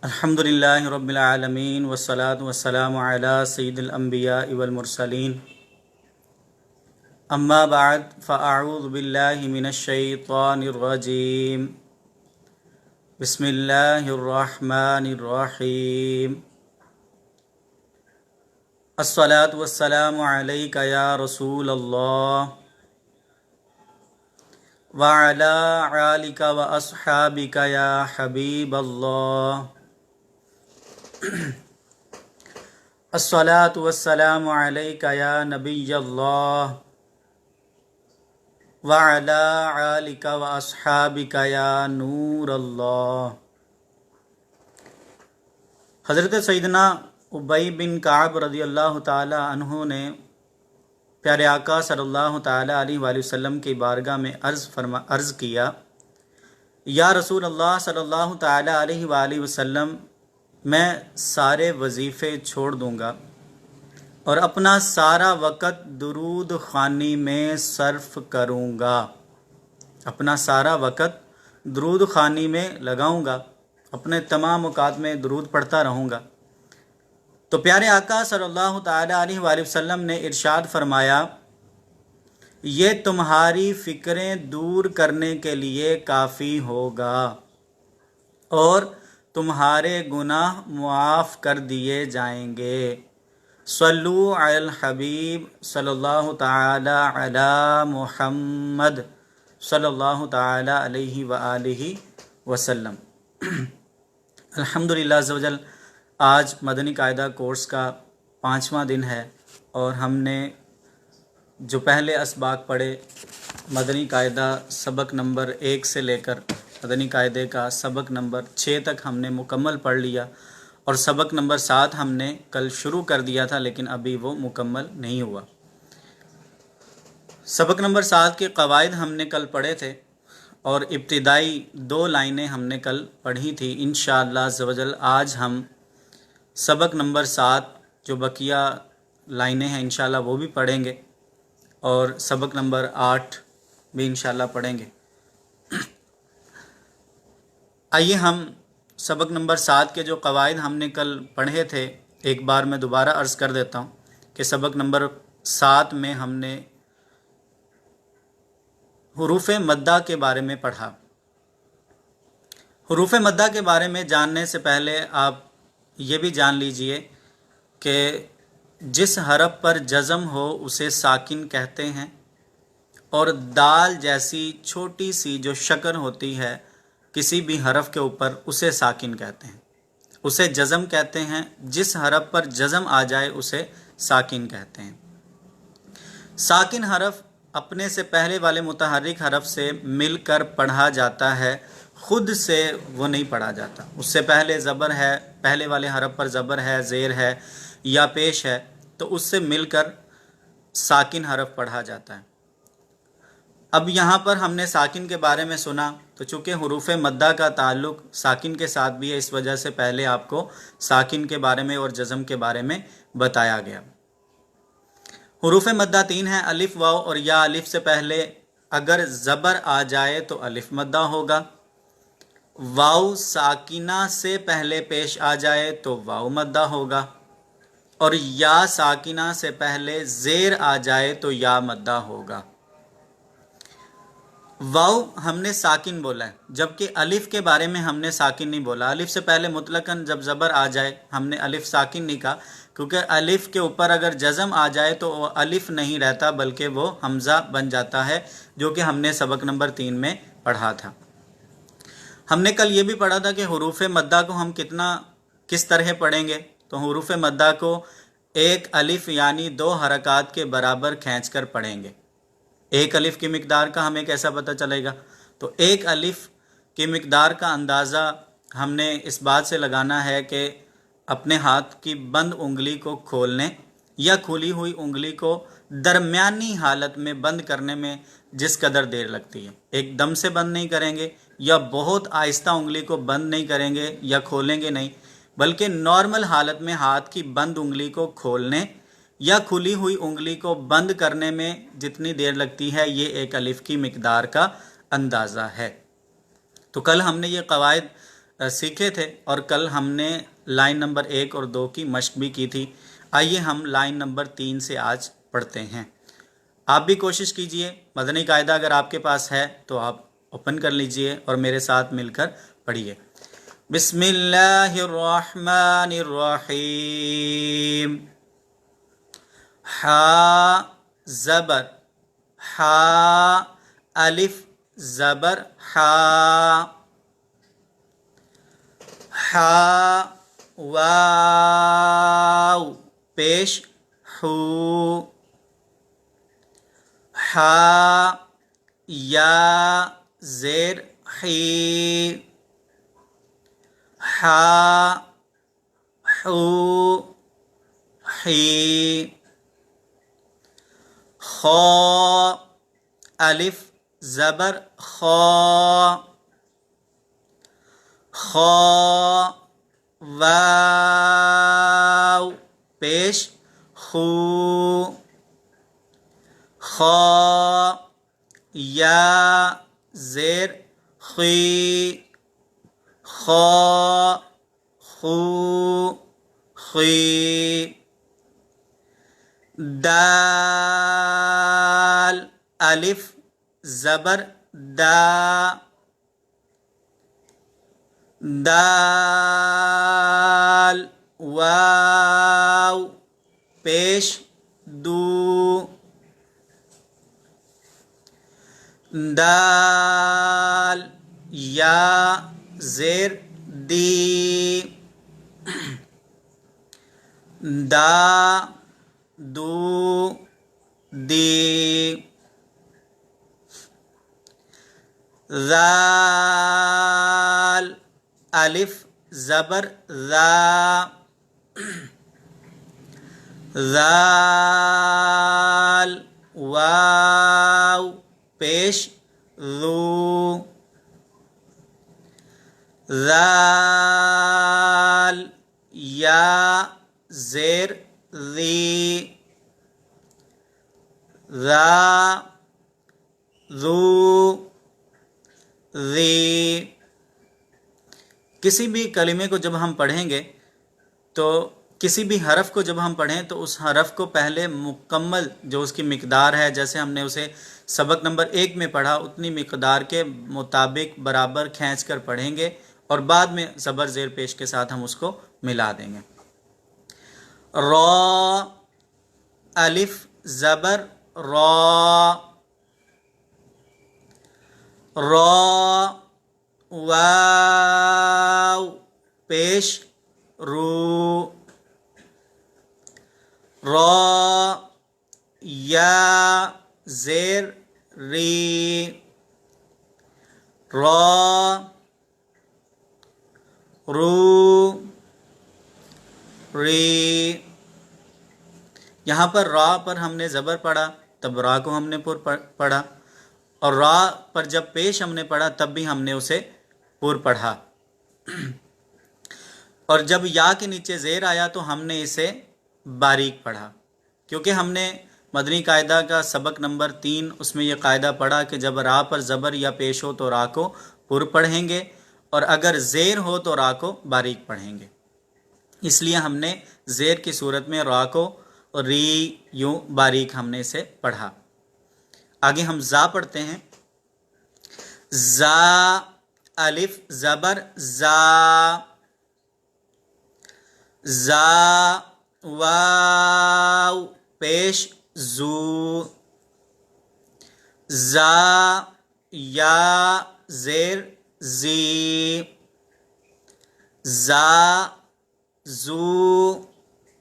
الحمدللہ رب العالمین والصلاة والسلام علی سید الانبیاء والمرسلین اما بعد فاعوذ باللہ من الشیطان الرجیم بسم اللہ الرحمن الرحیم الصلاة والسلام علیک یا رسول اللہ وعلی آلک واصحابک یا حبیب اللہ الصلاة والسلام علیک یا نبی اللہ وعلی آلک واصحابک یا نور اللہ۔ حضرت سیدنا ابی بن کعب رضی اللہ تعالی عنہ نے پیارے آقا صلی اللہ تعالی علیہ وآلہ وسلم کی بارگاہ میں عرض کیا، یا رسول اللہ صلی اللہ تعالی علیہ وآلہ وسلم، میں سارے وظیفے چھوڑ دوں گا اور اپنا سارا وقت درود خوانی میں صرف کروں گا، اپنا سارا وقت درود خوانی میں لگاؤں گا، اپنے تمام اوقات میں درود پڑھتا رہوں گا۔ تو پیارے آقا صلی اللہ تعالی علیہ وآلہ وسلم نے ارشاد فرمایا، یہ تمہاری فکریں دور کرنے کے لیے کافی ہوگا اور تمہارے گناہ معاف کر دیے جائیں گے۔ صلو علی الحبیب صلی اللہ تعالی علی محمد صلی اللہ تعالی علیہ وآلہ وسلم۔ الحمدللہ عز و جل، آج مدنی قاعدہ کورس کا 5واں دن ہے اور ہم نے جو پہلے اسباق پڑھے، مدنی قاعدہ سبق نمبر 1 سے لے کر مدنی قاعدے کا سبق نمبر 6 تک ہم نے مکمل پڑھ لیا، اور سبق نمبر 7 ہم نے کل شروع کر دیا تھا لیکن ابھی وہ مکمل نہیں ہوا۔ سبق نمبر 7 کے قواعد ہم نے کل پڑھے تھے اور ابتدائی 2 لائنیں ہم نے کل پڑھی تھی۔ انشاءاللہ عز و جل آج ہم سبق نمبر 7 جو بقیہ لائنیں ہیں انشاءاللہ وہ بھی پڑھیں گے اور سبق نمبر 8 بھی انشاءاللہ پڑھیں گے۔ آئیے ہم سبق نمبر 7 کے جو قواعد ہم نے کل پڑھے تھے ایک بار میں دوبارہ عرض کر دیتا ہوں کہ سبق نمبر 7 میں ہم نے حروف مدہ کے بارے میں پڑھا۔ حروف مدہ کے بارے میں جاننے سے پہلے آپ یہ بھی جان لیجئے کہ جس حرف پر جزم ہو اسے ساکن کہتے ہیں، اور دال جیسی چھوٹی سی جو شکن ہوتی ہے کسی بھی حرف کے اوپر اسے ساکن کہتے ہیں، اسے جزم کہتے ہیں۔ جس حرف پر جزم آ جائے اسے ساکن کہتے ہیں۔ ساکن حرف اپنے سے پہلے والے متحرک حرف سے مل کر پڑھا جاتا ہے، خود سے وہ نہیں پڑھا جاتا۔ اس سے پہلے زبر ہے، پہلے والے حرف پر زبر ہے، زیر ہے یا پیش ہے، تو اس سے مل کر ساکن حرف پڑھا جاتا ہے۔ اب یہاں پر ہم نے ساکن کے بارے میں سنا، تو چونکہ حروف مدہ کا تعلق ساکن کے ساتھ بھی ہے، اس وجہ سے پہلے آپ کو ساکن کے بارے میں اور جزم کے بارے میں بتایا گیا۔ حروف مدہ 3 ہیں، الف، واو اور یا۔ الف سے پہلے اگر زبر آ جائے تو الف مدہ ہوگا، واو ساکنہ سے پہلے پیش آ جائے تو واو مدہ ہوگا، اور یا ساکنہ سے پہلے زیر آ جائے تو یا مدہ ہوگا۔ واو ہم نے ساکن بولا ہے، جبکہ الف کے بارے میں ہم نے ساکن نہیں بولا۔ الف سے پہلے مطلقاً جب زبر آ جائے ہم نے الف ساکن نہیں کہا، کیونکہ الف کے اوپر اگر جزم آ جائے تو وہ الف نہیں رہتا بلکہ وہ حمزہ بن جاتا ہے، جو کہ ہم نے سبق نمبر 3 میں پڑھا تھا۔ ہم نے کل یہ بھی پڑھا تھا کہ حروف مدہ کو ہم کس طرح پڑھیں گے۔ تو حروف مدہ کو ایک الف یعنی 2 حرکات کے برابر کھینچ کر پڑھیں گے۔ ایک الف کی مقدار کا ہمیں کیسا پتہ چلے گا؟ تو ایک الف کی مقدار کا اندازہ ہم نے اس بات سے لگانا ہے کہ اپنے ہاتھ کی بند انگلی کو کھولنے یا کھلی ہوئی انگلی کو درمیانی حالت میں بند کرنے میں جس قدر دیر لگتی ہے، ایک دم سے بند نہیں کریں گے یا بہت آہستہ انگلی کو بند نہیں کریں گے یا کھولیں گے نہیں، بلکہ نارمل حالت میں ہاتھ کی بند انگلی کو کھولنے یا کھلی ہوئی انگلی کو بند کرنے میں جتنی دیر لگتی ہے یہ ایک الف کی مقدار کا اندازہ ہے۔ تو کل ہم نے یہ قواعد سیکھے تھے اور کل ہم نے لائن نمبر 1 اور 2 کی مشق بھی کی تھی۔ آئیے ہم لائن نمبر 3 سے آج پڑھتے ہیں۔ آپ بھی کوشش کیجئے، مدنی قاعدہ اگر آپ کے پاس ہے تو آپ اوپن کر لیجئے اور میرے ساتھ مل کر پڑھیے۔ بسم اللہ الرحمن الرحیم۔ حا زبر حا، الف زبر حا، حا واو پیش حو، حا یا زیر حی، حا حو حی، خا الف زبر خا، خا واو پیش خو، خا یا زیر خی، خا خو خی، دال الف زبر دا، دال واو پیش دو، دال یا زیر دی، دا دو دی، ذال الف زبر ذا، ذال واو پیش ذو، ذال یا زیر ذی، ذا ذو ذی۔ کسی بھی کلمے کو جب ہم پڑھیں گے تو کسی بھی حرف کو جب ہم پڑھیں تو اس حرف کو پہلے مکمل جو اس کی مقدار ہے، جیسے ہم نے اسے سبق نمبر 1 میں پڑھا، اتنی مقدار کے مطابق برابر کھینچ کر پڑھیں گے اور بعد میں زبر زیر پیش کے ساتھ ہم اس کو ملا دیں گے۔ را الف زبر را، را واو پیش رو، را یا زیر ری، را رو ری۔ یہاں پر را پر ہم نے زبر پڑھا، تب را کو ہم نے پر پڑھا، اور را پر جب پیش ہم نے پڑھا تب بھی ہم نے اسے پر پڑھا، اور جب یا کے نیچے زیر آیا تو ہم نے اسے باریک پڑھا، کیونکہ ہم نے مدنی قاعدہ کا سبق نمبر 3 اس میں یہ قاعدہ پڑھا کہ جب را پر زبر یا پیش ہو تو را کو پر پڑھیں گے، اور اگر زیر ہو تو را کو باریک پڑھیں گے۔ اس لیے ہم نے زیر کی صورت میں را کو ری یوں باریک ہم نے اسے پڑھا۔ آگے ہم زا پڑھتے ہیں۔ زا الف زبر زا، زا واو پیش زو، زا یا زیر زی، زا زو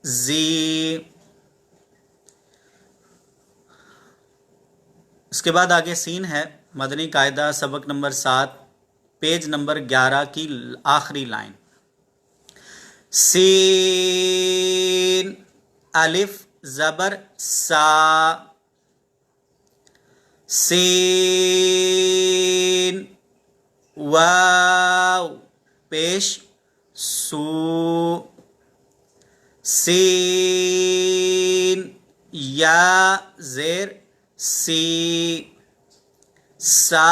زی۔ اس کے بعد آگے سین ہے، مدنی قاعدہ سبق نمبر 7 پیج نمبر 11 کی آخری لائن۔ سین الف زبر سا، سین واو پیش سو، سین یا زیر سی، سا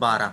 12।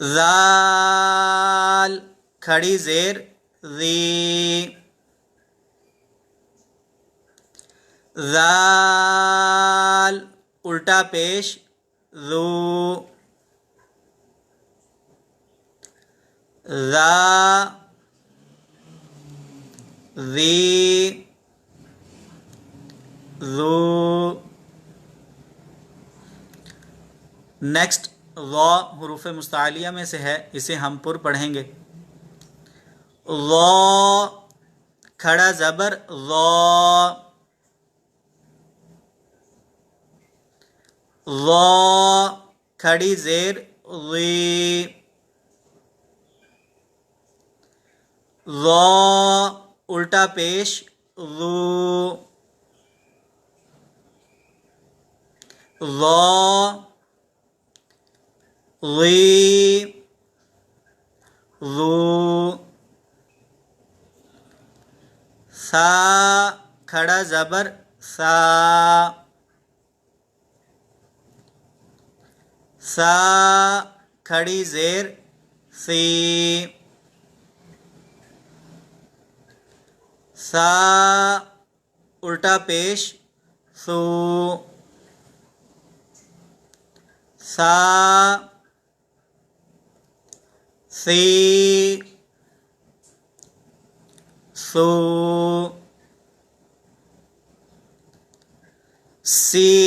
ذال کھڑی زیر ذی، ذال الٹا پیش ذو، ذا ذی ذو۔ نیکسٹ ضا حروف مستعلیہ میں سے ہے، اسے ہم پر پڑھیں گے۔ ضا کھڑا زبر ضا، ضا کھڑی زیر ضی، ضا الٹا پیش ضو، ضا ضی ضو، سا کھڑا زبر سا، سا کھڑی زیر سی، سا الٹا پیش سو، سا سی سو، سین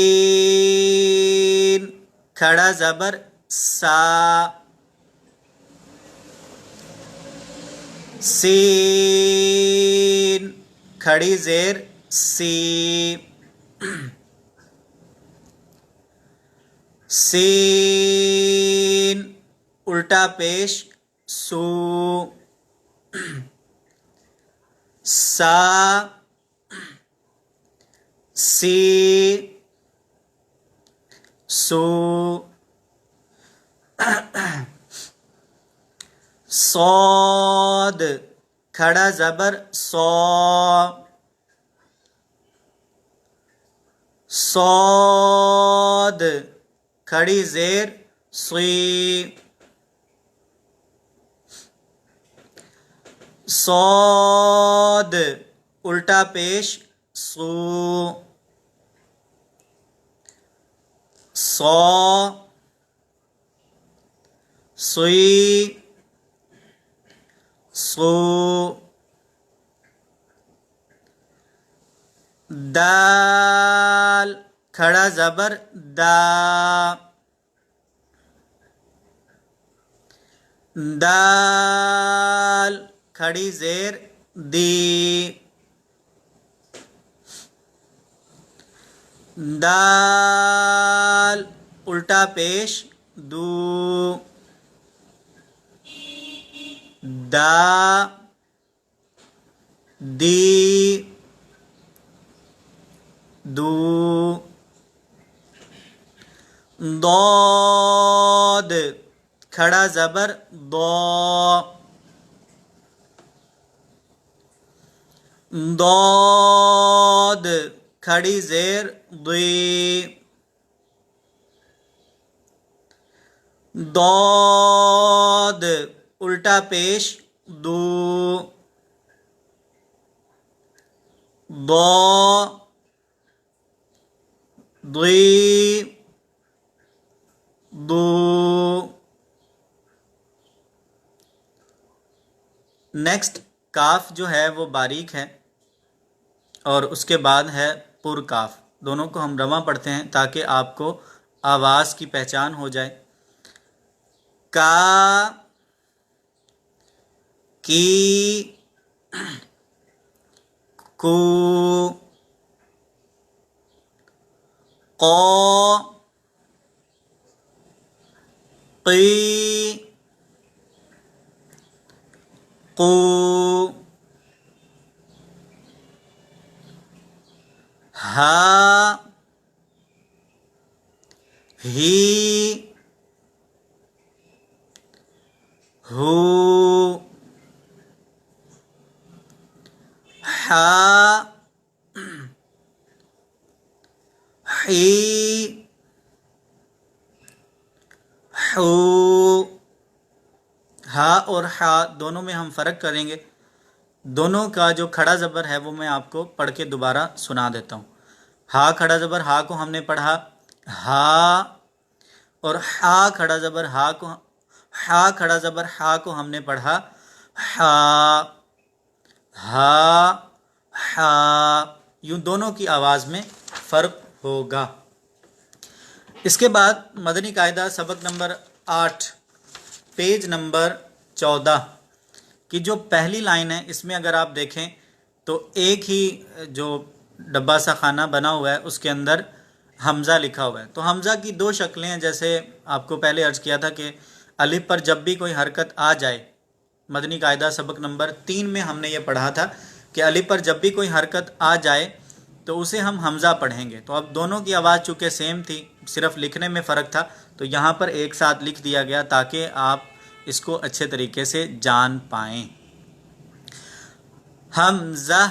کھڑا زبر سا، سین کھڑی زیر سی، سین الٹا پیش سو، سا سی سو، صاد کھڑا زبر صا، صاد کھڑی زیر صی، صاد الٹا پیش صو، صا صی صو، دال کھڑا زبر دا، دال کھڑی زیر دی، دال الٹا پیش دو، دا دی دو، ضاد کھڑا زبر ضا، ضاد کھڑی زیر ضی، ضاد الٹا پیش دو، ضا ضی ضو۔ نیکسٹ کاف جو ہے وہ باریک ہے اور اس کے بعد ہے پر کاف، دونوں کو ہم رواں پڑھتے ہیں تاکہ آپ کو آواز کی پہچان ہو جائے۔ کا کی کو قا قی قو ہا ہی ہو ہا حی حو ہا اور ہا دونوں میں ہم فرق کریں گے. دونوں کا جو کھڑا زبر ہے وہ میں آپ کو پڑھ کے دوبارہ سنا دیتا ہوں. ہا کھڑا زبر ہا کو ہم نے پڑھا ہا، اور ہا کھڑا زبر ہا کو، ہا کھڑا زبر ہا کو ہم نے پڑھا ہا. ہا ہا، یوں دونوں کی آواز میں فرق ہوگا. اس کے بعد مدنی قاعدہ سبق نمبر 8 پیج نمبر 14 کی جو پہلی لائن ہے، اس میں اگر آپ دیکھیں تو ایک ہی جو ڈبہ سا خانہ بنا ہوا ہے اس کے اندر حمزہ لکھا ہوا ہے. تو حمزہ کی دو شکلیں ہیں، جیسے آپ کو پہلے عرض کیا تھا کہ الف پر جب بھی کوئی حرکت آ جائے، مدنی قاعدہ سبق نمبر 3 میں ہم نے یہ پڑھا تھا کہ الف پر جب بھی کوئی حرکت آ جائے تو اسے ہم حمزہ پڑھیں گے. تو اب دونوں کی آواز چونکہ سیم تھی، صرف لکھنے میں فرق تھا، تو یہاں پر ایک ساتھ لکھ دیا گیا تاکہ آپ اس کو اچھے طریقے سے جان پائیں. حمزہ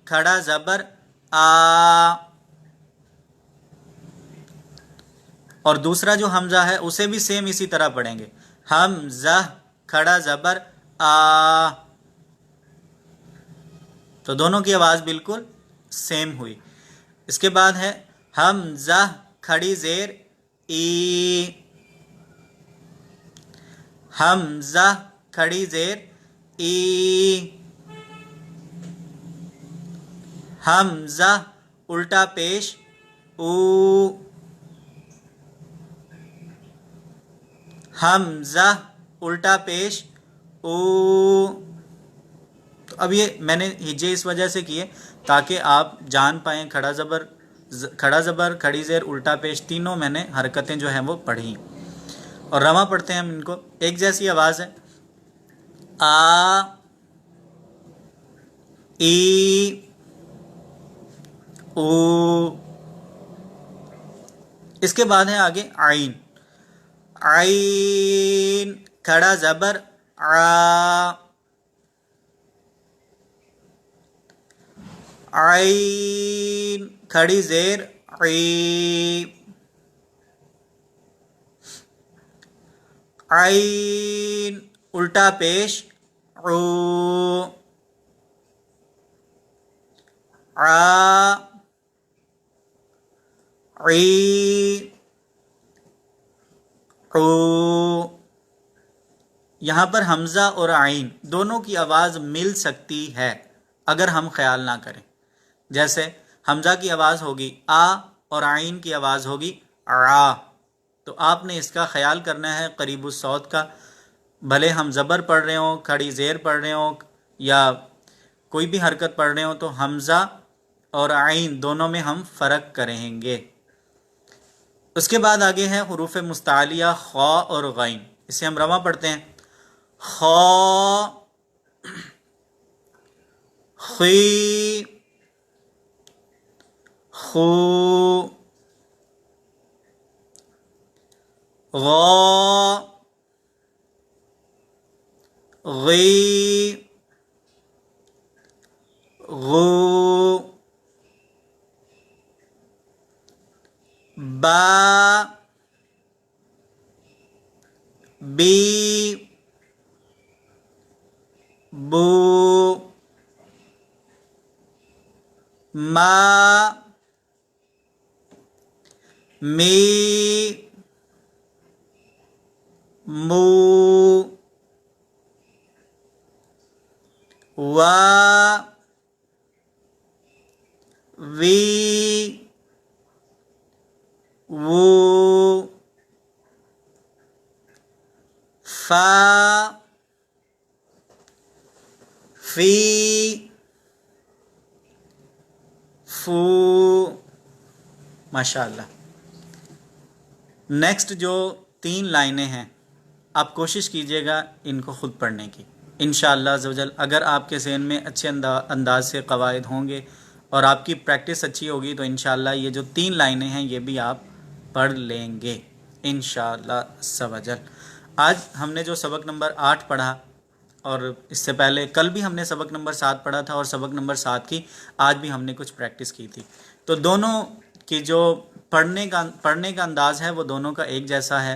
کھڑا زبر آ، اور دوسرا جو حمزہ ہے اسے بھی سیم اسی طرح پڑھیں گے. حمزہ کھڑا زبر آ، تو دونوں کی آواز بالکل سیم ہوئی. اس کے بعد ہے حمزہ کھڑی زیر ای، حمزہ کھڑی زیر ای، حمزہ الٹا پیش او، حمزہ الٹا پیش او. تو اب یہ میں نے ہجے اس وجہ سے کیے تاکہ آپ جان پائیں. کھڑا زبر کھڑی زیر الٹا پیش تینوں میں نے حرکتیں جو ہیں وہ پڑھی. اور رواں پڑھتے ہیں ہم ان کو. ایک جیسی آواز ہے آ، ای، او. اس کے بعد ہے آگے عین. عین کھڑا زبر آ، عین کھڑی زیر عی، عین الٹا پیش عو، عا، عی، عو. یہاں پر حمزہ اور عین دونوں کی آواز مل سکتی ہے اگر ہم خیال نہ کریں. جیسے حمزہ کی آواز ہوگی آ اور عین کی آواز ہوگی آ، تو آپ نے اس کا خیال کرنا ہے قریب الصوت کا. بھلے ہم زبر پڑھ رہے ہوں، کھڑی زیر پڑھ رہے ہوں، یا کوئی بھی حرکت پڑھ رہے ہوں، تو حمزہ اور عین دونوں میں ہم فرق کریں گے. اس کے بعد آگے ہے حروف مستعلیہ خا اور غین. اسے ہم رواں پڑھتے ہیں. خا، خی، خو، غا، غی، غو، با، بی، بو، ما، می، مو، وا، وی، وو، فا، فی، فو. ماشاء اللہ. نیکسٹ جو 3 لائنیں ہیں آپ کوشش کیجئے گا ان کو خود پڑھنے کی انشاءاللہ عزوجل. اگر آپ کے ذہن میں اچھے انداز سے قواعد ہوں گے اور آپ کی پریکٹس اچھی ہوگی تو انشاءاللہ یہ جو 3 لائنیں ہیں یہ بھی آپ پڑھ لیں گے انشاءاللہ عزوجل. آج ہم نے جو سبق نمبر 8 پڑھا، اور اس سے پہلے کل بھی ہم نے سبق نمبر 7 پڑھا تھا، اور سبق نمبر 7 کی آج بھی ہم نے کچھ پریکٹس کی تھی. تو دونوں کی جو پڑھنے کا انداز ہے وہ دونوں کا ایک جیسا ہے.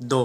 2।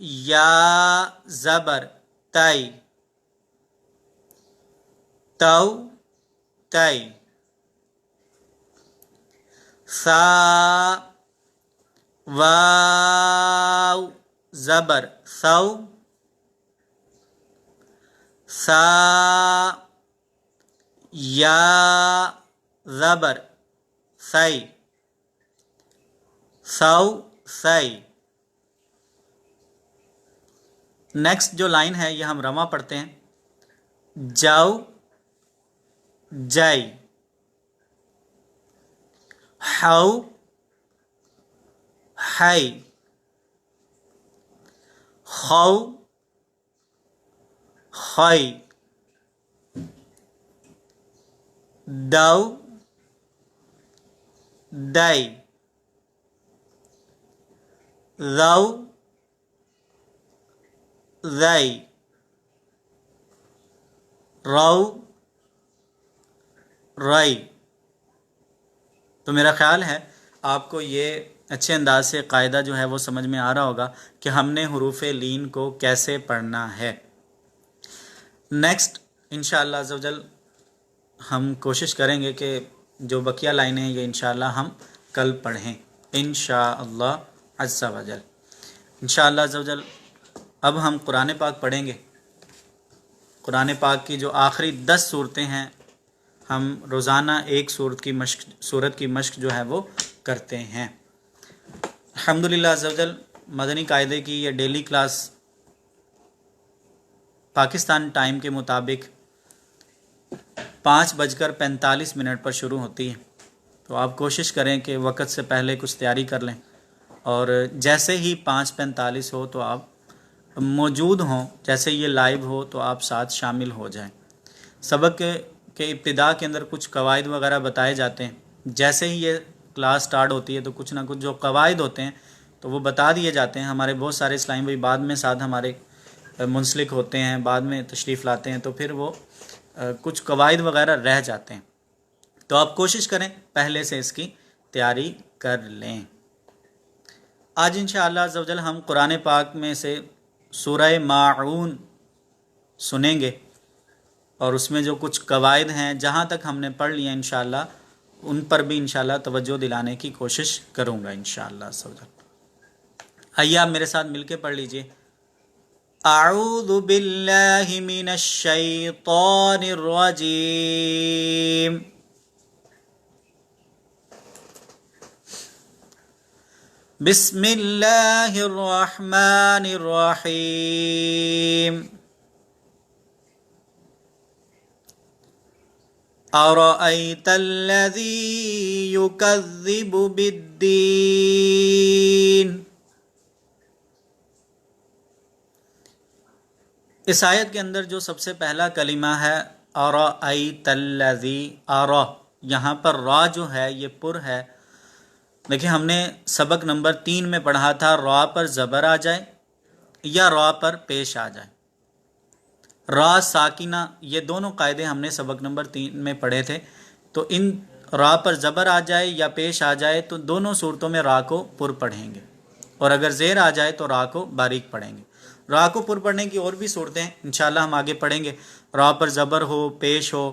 یا زبر تئی، تو تئی، سا واو زبر سو، سا یا زبر سی، سو سی۔ نیکسٹ جو لائن ہے یہ ہم رواں پڑھتے ہیں، جاؤ جائی، ہاؤ ہائی، خو خوئی، دو دئی، رو رئی، رو رئی۔ تو میرا خیال ہے آپ کو یہ اچھے انداز سے قاعدہ جو ہے وہ سمجھ میں آ رہا ہوگا کہ ہم نے حروف لین کو کیسے پڑھنا ہے۔ نیکسٹ انشاءاللہ عز و جل ہم کوشش کریں گے کہ جو بقیہ لائنیں ہیں یہ انشاءاللہ ہم کل پڑھیں انشاءاللہ عز و جل۔ انشاءاللہ عز و جل اب ہم قرآن پاک پڑھیں گے۔ قرآن پاک کی جو آخری 10 صورتیں ہیں ہم روزانہ ایک صورت کی مشق جو ہے وہ کرتے ہیں۔ الحمدللہ عز و جل مدنی قاعدے کی یہ ڈیلی کلاس پاکستان ٹائم کے مطابق 5:45 پر شروع ہوتی ہے، تو آپ کوشش کریں کہ وقت سے پہلے کچھ تیاری کر لیں، اور جیسے ہی 5:45 ہو تو آپ موجود ہوں، جیسے یہ لائیو ہو تو آپ ساتھ شامل ہو جائیں۔ سبق کے ابتدا کے اندر کچھ قواعد وغیرہ بتائے جاتے ہیں، جیسے ہی یہ کلاس سٹارٹ ہوتی ہے تو کچھ نہ کچھ جو قواعد ہوتے ہیں تو وہ بتا دیے جاتے ہیں۔ ہمارے بہت سارے اسلامی بھائی بعد میں ساتھ ہمارے منسلک ہوتے ہیں، بعد میں تشریف لاتے ہیں، تو پھر وہ کچھ قواعد وغیرہ رہ جاتے ہیں، تو آپ کوشش کریں پہلے سے اس کی تیاری کر لیں۔ آج انشاءاللہ عز و جل ہم قرآن پاک میں سے سورہ ماعون سنیں گے، اور اس میں جو کچھ قواعد ہیں جہاں تک ہم نے پڑھ لیا انشاءاللہ ان پر بھی انشاءاللہ توجہ دلانے کی کوشش کروں گا انشاءاللہ عز و جل۔ آئیے آپ میرے ساتھ مل کے پڑھ لیجئے۔ اعوذ باللہ من الشیطان الرجیم، بسم اللہ الرحمن الرحیم، ارأیت الذی یکذب بالدین۔ اس آیت کے اندر جو سب سے پہلا کلمہ ہے ارأیت الذی، ارا یہاں پر را جو ہے یہ پر ہے۔ دیکھیں ہم نے سبق نمبر 3 میں پڑھا تھا را پر زبر آ جائے یا را پر پیش آ جائے، را ساکنہ، یہ دونوں قاعدے ہم نے سبق نمبر 3 میں پڑھے تھے۔ تو ان را پر زبر آ جائے یا پیش آ جائے تو دونوں صورتوں میں را کو پر پڑھیں گے، اور اگر زیر آ جائے تو را کو باریک پڑھیں گے۔ را کو پر پڑھنے کی اور بھی صورتیں ہیں انشاءاللہ ہم آگے پڑھیں گے۔ را پر زبر ہو، پیش ہو،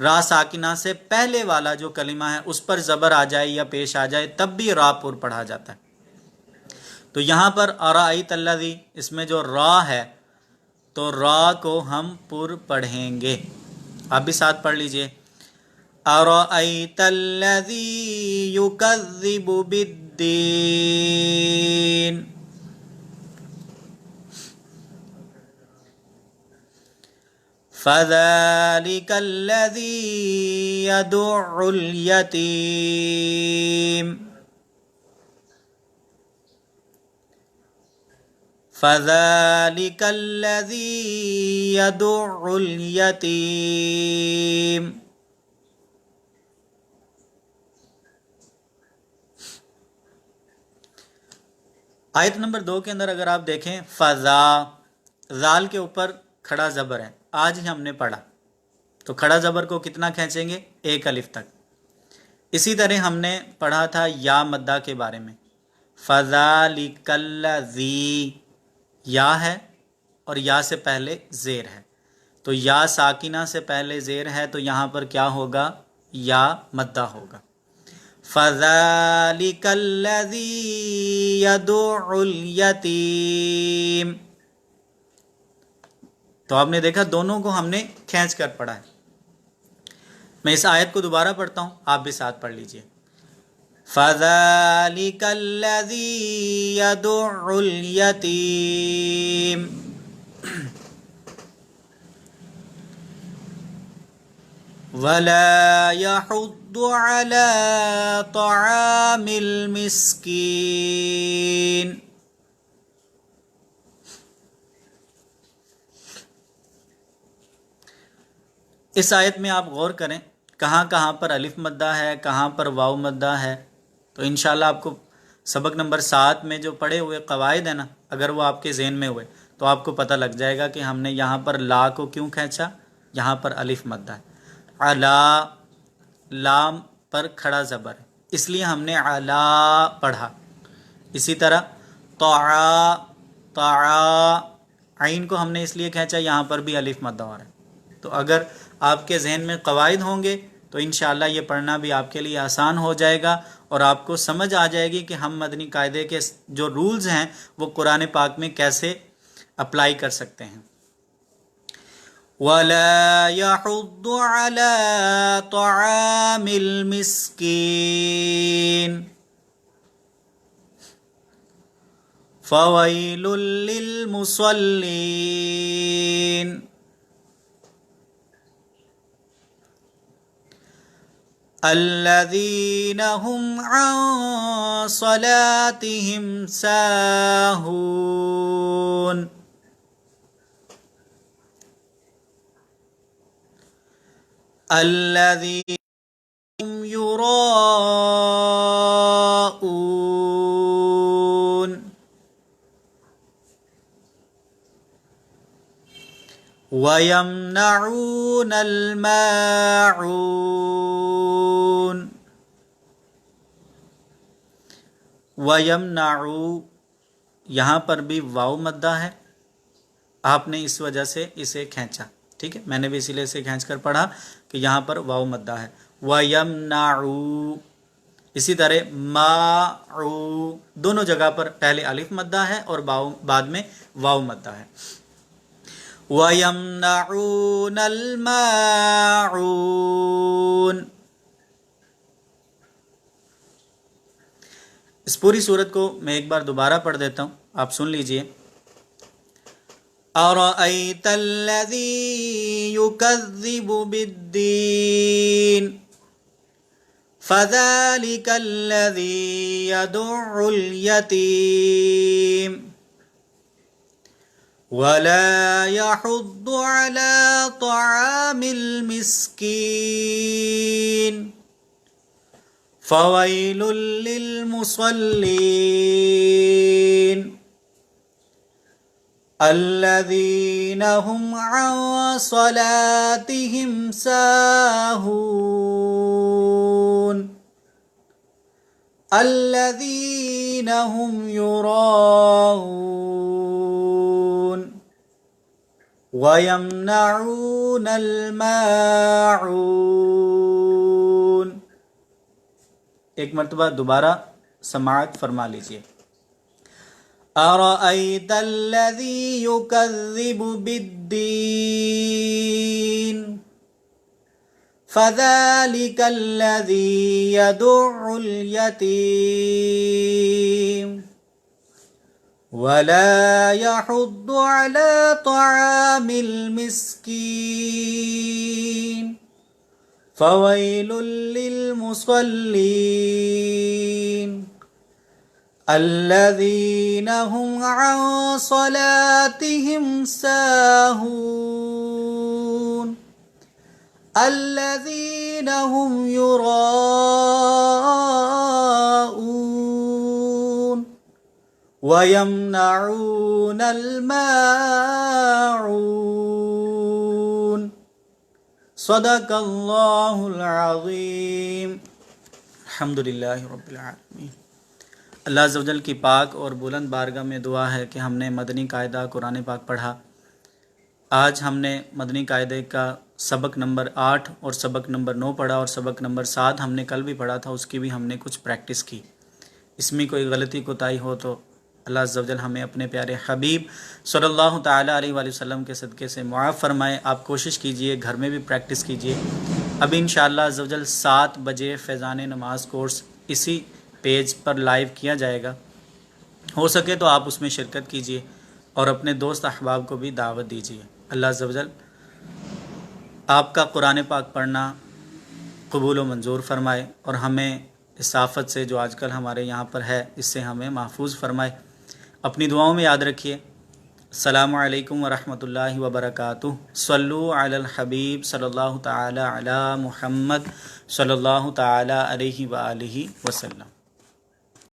را ساکنہ سے پہلے والا جو کلمہ ہے اس پر زبر آ جائے یا پیش آ جائے تب بھی را پر پڑھا جاتا ہے۔ تو یہاں پر ارأیت الذی، اس میں جو را ہے تو را کو ہم پر پڑھیں گے۔ آپ بھی ساتھ پڑھ لیجئے، ارأیت الذی یکذب بالدین، فذلک الذی یدع الیتیم، فذلک الذی یدع الیتیم۔ آیت نمبر 2 کے اندر اگر آپ دیکھیں فضا، زال کے اوپر کھڑا زبر ہے، آج ہی ہم نے پڑھا تو کھڑا زبر کو کتنا کھینچیں گے؟ 1 الف تک۔ اسی طرح ہم نے پڑھا تھا یا مدہ کے بارے میں، فذالک الذی، یا ہے اور یا سے پہلے زیر ہے، تو یا ساکنہ سے پہلے زیر ہے تو یہاں پر کیا ہوگا؟ یا مدہ ہوگا۔ فَذَلِكَ الَّذِي يَدُعُّ الْيَتِيمَ، تو آپ نے دیکھا دونوں کو ہم نے کھینچ کر پڑھا ہے۔ میں اس آیت کو دوبارہ پڑھتا ہوں، آپ بھی ساتھ پڑھ لیجئے۔ فَذَلِكَ الَّذِي يَدُعُّ الْيَتِيمَ وَلَا يَحُضُّ عَلَى طَعَامِ الْمِسْكِينِ، اس آیت میں آپ غور کریں کہاں کہاں پر الف مدہ ہے، کہاں پر واو مدہ ہے، تو انشاءاللہ آپ کو سبق نمبر 7 میں جو پڑھے ہوئے قواعد ہیں نا، اگر وہ آپ کے ذہن میں ہوئے تو آپ کو پتہ لگ جائے گا کہ ہم نے یہاں پر لا کو کیوں کھینچا، یہاں پر الف مدہ ہے۔ علا، لام پر کھڑا زبر ہے، اس لیے ہم نے علا پڑھا۔ اسی طرح طعا، طعا، عین کو ہم نے اس لیے کھینچا، یہاں پر بھی الف مدہ ہو رہا ہے۔ تو اگر آپ کے ذہن میں قواعد ہوں گے تو انشاءاللہ یہ پڑھنا بھی آپ کے لیے آسان ہو جائے گا، اور آپ کو سمجھ آ جائے گی کہ ہم مدنی قاعدے کے جو رولز ہیں وہ قرآن پاک میں کیسے اپلائی کر سکتے ہیں۔ وَلَا يَحُضُّ عَلَى طَعَامِ الْمِسْكِينِ فَوَيْلٌ لِّلْمُصَلِّينَ الَّذِينَ هُمْ عَن صَلَاتِهِمْ سَاهُونَ الَّذِينَ هُمْ يُرَاءُونَ وَيَمْنَعُونَ الْمَاعُونَ، وَيَمْنَعُ، یہاں پر بھی واو مدہ ہے، آپ نے اس وجہ سے اسے کھینچا، ٹھیک ہے، میں نے بھی اسی لیے اسے کھینچ کر پڑھا کہ یہاں پر واو مدہ ہے۔ وَيَمْنَعُ، اسی طرح مَاعُ، دونوں جگہ پر پہلے الف مدہ ہے اور بعد میں واو مدہ ہے۔ وَيَمْنَعُونَ الْمَاعُونَ، اس پوری صورت کو میں ایک بار دوبارہ پڑھ دیتا ہوں، آپ سن لیجئے۔ أَرَأَيْتَ الَّذِي يُكَذِّبُ بِالدِّينِ فَذَلِكَ الَّذِي يَدُعُّ الْيَتِيمَ وَلَا يَحُضُّ عَلَى طَعَامِ الْمِسْكِينِ فَوَيْلٌ لِّلْمُصَلِّينَ الَّذِينَ هُمْ عَن صَلَاتِهِمْ سَاهُونَ الَّذِينَ هُمْ يُرَاءُونَ وَيَمْنَعُونَ الْمَاعُونَ، ایک مرتبہ دوبارہ سماعت فرما لیجئے۔ أَرَأَيْتَ الَّذِي يُكَذِّبُ بِالدِّينِ فَذَلِكَ الَّذِي يَدُعُّ الْيَتِيمَ وَلَا يَحُضُّ عَلَى طَعَامِ الْمِسْكِينِ فَوَيْلٌ لِّلْمُصَلِّينَ الَّذِينَ هُمْ عَن صَلَاتِهِمْ سَاهُونَ الَّذِينَ هُمْ يُرَاءُونَ وَيَمْنَعُونَ الْمَاعُونَ۔ صدق اللہ العظیم۔ الحمد للہ رب العالمین۔ اللہ عز و جل کی پاک اور بلند بارگاہ میں دعا ہے کہ ہم نے مدنی قاعدہ قرآن پاک پڑھا. آج ہم نے مدنی قاعدے کا سبق نمبر 8 اور سبق نمبر 9 پڑھا، اور سبق نمبر 7 ہم نے کل بھی پڑھا تھا، اس کی بھی ہم نے کچھ پریکٹس کی. اس میں کوئی غلطی کوتاہی ہو تو اللہ عز و جل ہمیں اپنے پیارے حبیب صلی اللہ تعالیٰ علیہ وآلہ وسلم کے صدقے سے معاف فرمائے. آپ کوشش کیجئے، گھر میں بھی پریکٹس کیجئے. اب انشاءاللہ عز و جل 7 بجے فیضان نماز کورس اسی پیج پر لائیو کیا جائے گا. ہو سکے تو آپ اس میں شرکت کیجئے اور اپنے دوست احباب کو بھی دعوت دیجئے. اللہ عز و جل آپ کا قرآن پاک پڑھنا قبول و منظور فرمائے، اور ہمیں اس آفت سے جو آج کل ہمارے یہاں پر ہے اس سے ہمیں محفوظ فرمائے. اپنی دعاؤں میں یاد رکھیے. السلام علیکم ورحمۃ اللہ وبرکاتہ. صلو علی الحبیب صلی اللہ تعالی علی محمد صلی اللہ تعالی علیہ وآلہ وسلم.